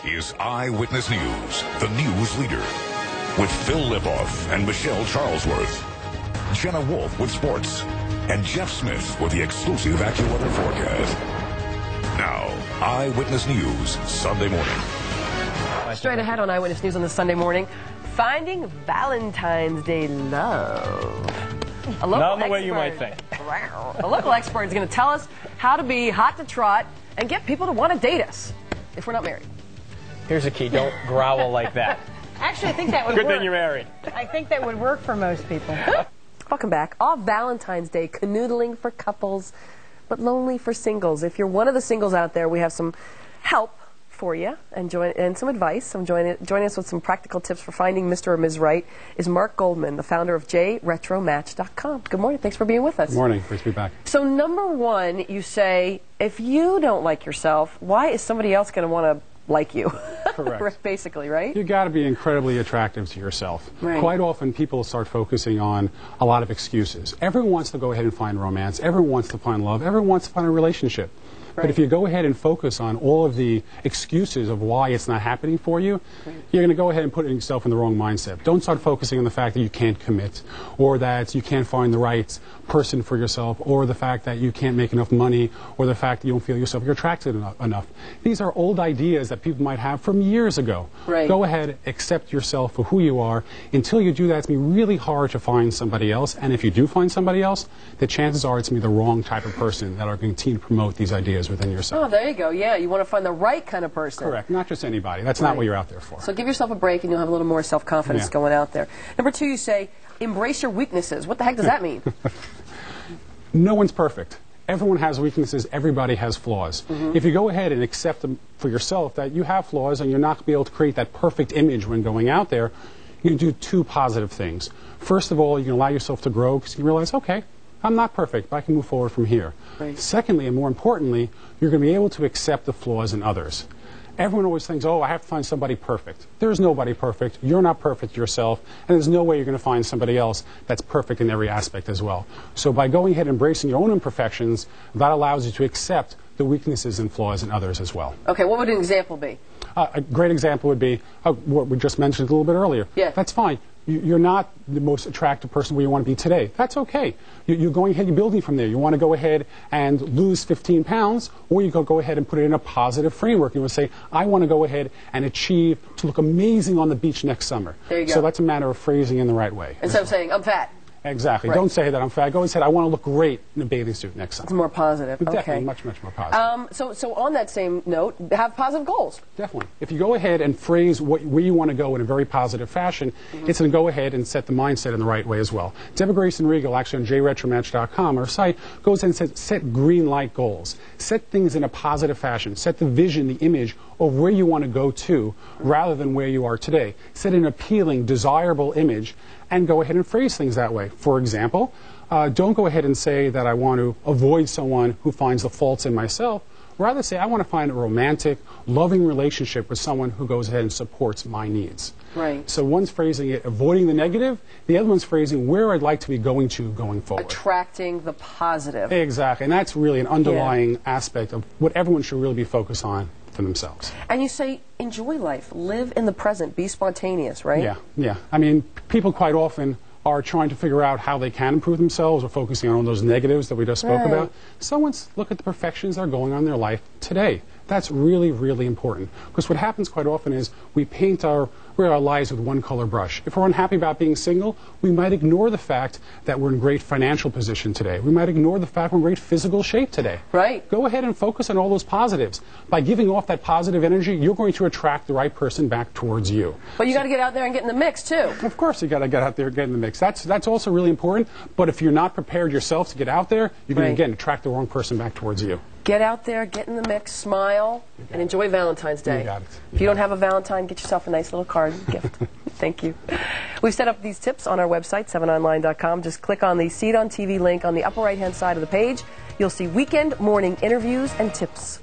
is Eyewitness News, the news leader. With Phil Lipoff and Michelle Charlesworth. Jenna Wolf with sports. And Jeff Smith with the exclusive AccuWeather forecast. Now, Eyewitness News, Sunday morning. Straight ahead on Eyewitness News on this Sunday morning, finding Valentine's Day love. Not the way you might think. A local expert is going to tell us how to be hot to trot and get people to want to date us if we're not married. Here's a key. Don't growl like that. Actually, I think that would Good work. thing you're married. I think that would work for most people. Welcome back. Off Valentine's Day, canoodling for couples, but lonely for singles. If you're one of the singles out there, we have some help for you and some advice. Joining us with some practical tips for finding Mr. or Ms. Right is Mark Goldman, the founder of JRetromatch.com. Good morning. Thanks for being with us. Good morning. Great to be back. So number one, you say, if you don't like yourself, why is somebody else going to want to like you? Correct. Basically, right? You got to be incredibly attractive to yourself. Right. Quite often people start focusing on a lot of excuses. Everyone wants to go ahead and find romance. Everyone wants to find love. Everyone wants to find a relationship. Right. But if you go ahead and focus on all of the excuses of why it's not happening for you, you're going to go ahead and put yourself in the wrong mindset. Don't start focusing on the fact that you can't commit, or that you can't find the right person for yourself, or the fact that you can't make enough money, or the fact that you don't feel yourself you're attracted enough. These are old ideas that people might have from years ago. Right. Go ahead, accept yourself for who you are. Until you do that, it's going to be really hard to find somebody else. And if you do find somebody else, the chances are it's going to be the wrong type of person that are going to continue to promote these ideas within yourself. Oh, there you go. Yeah, you want to find the right kind of person. Correct. Not just anybody. That's not what you're out there for. So give yourself a break and you'll have a little more self-confidence going out there. Number two, you say, embrace your weaknesses. What the heck does that mean? No one's perfect. Everyone has weaknesses. Everybody has flaws. If you go ahead and accept them for yourself that you have flaws and you're not going to be able to create that perfect image when going out there, you can do two positive things. First of all, you can allow yourself to grow because you realize, okay, I'm not perfect, but I can move forward from here. Right. Secondly, and more importantly, you're going to be able to accept the flaws in others. Everyone always thinks, oh, I have to find somebody perfect. There's nobody perfect. You're not perfect yourself, and there's no way you're going to find somebody else that's perfect in every aspect as well. So by going ahead and embracing your own imperfections, that allows you to accept the weaknesses and flaws in others as well. Okay, what would an example be? A great example would be what we just mentioned a little bit earlier. Yeah. That's fine. You're not the most attractive person where you want to be today. That's okay. You're going ahead, you're building from there. You want to go ahead and lose 15 pounds, or you go ahead and put it in a positive framework. You want to say, I want to go ahead and achieve to look amazing on the beach next summer. There you go. So that's a matter of phrasing in the right way. Instead of saying, I'm fat. Exactly. Right. Don't say that I'm fat. Go ahead and say, I want to look great in a bathing suit next summer. It's more positive. Definitely, okay. much more positive. So on that same note, have positive goals. Definitely. If you go ahead and phrase where you want to go in a very positive fashion, it's going to go ahead and set the mindset in the right way as well. Deborah Grayson Regal, actually on JRetromatch.com, our site, goes ahead and says, set green light goals. Set things in a positive fashion. Set the vision, the image of where you want to go to rather than where you are today. Set an appealing, desirable image and go ahead and phrase things that way. For example, don't go ahead and say that I want to avoid someone who finds the faults in myself. Rather say I want to find a romantic, loving relationship with someone who goes ahead and supports my needs. Right. So one's phrasing it avoiding the negative, the other one's phrasing where I'd like to be going forward. Attracting the positive. Exactly, and that's really an underlying aspect of what everyone should really be focused on for themselves. And you say, enjoy life, live in the present, be spontaneous, right? Yeah. I mean, people quite often are trying to figure out how they can improve themselves or focusing on those negatives that we just spoke about. Someone's look at the perfections that are going on in their life today. That's really, really important. Because what happens quite often is we paint our lives with one color brush. If we're unhappy about being single, we might ignore the fact that we're in great financial position today. We might ignore the fact we're in great physical shape today. Right. Go ahead and focus on all those positives. By giving off that positive energy, you're going to attract the right person back towards you. But you got to get out there and get in the mix, too. Of course you got to get out there and get in the mix. That's also really important. But if you're not prepared yourself to get out there, you're going to, again, attract the wrong person back towards you. Get out there, get in the mix, smile, and enjoy Valentine's Day. You got it. If you don't have a Valentine, get yourself a nice little card gift. Thank you. We've set up these tips on our website, 7online.com. Just click on the See It on TV link on the upper right-hand side of the page. You'll see weekend morning interviews and tips.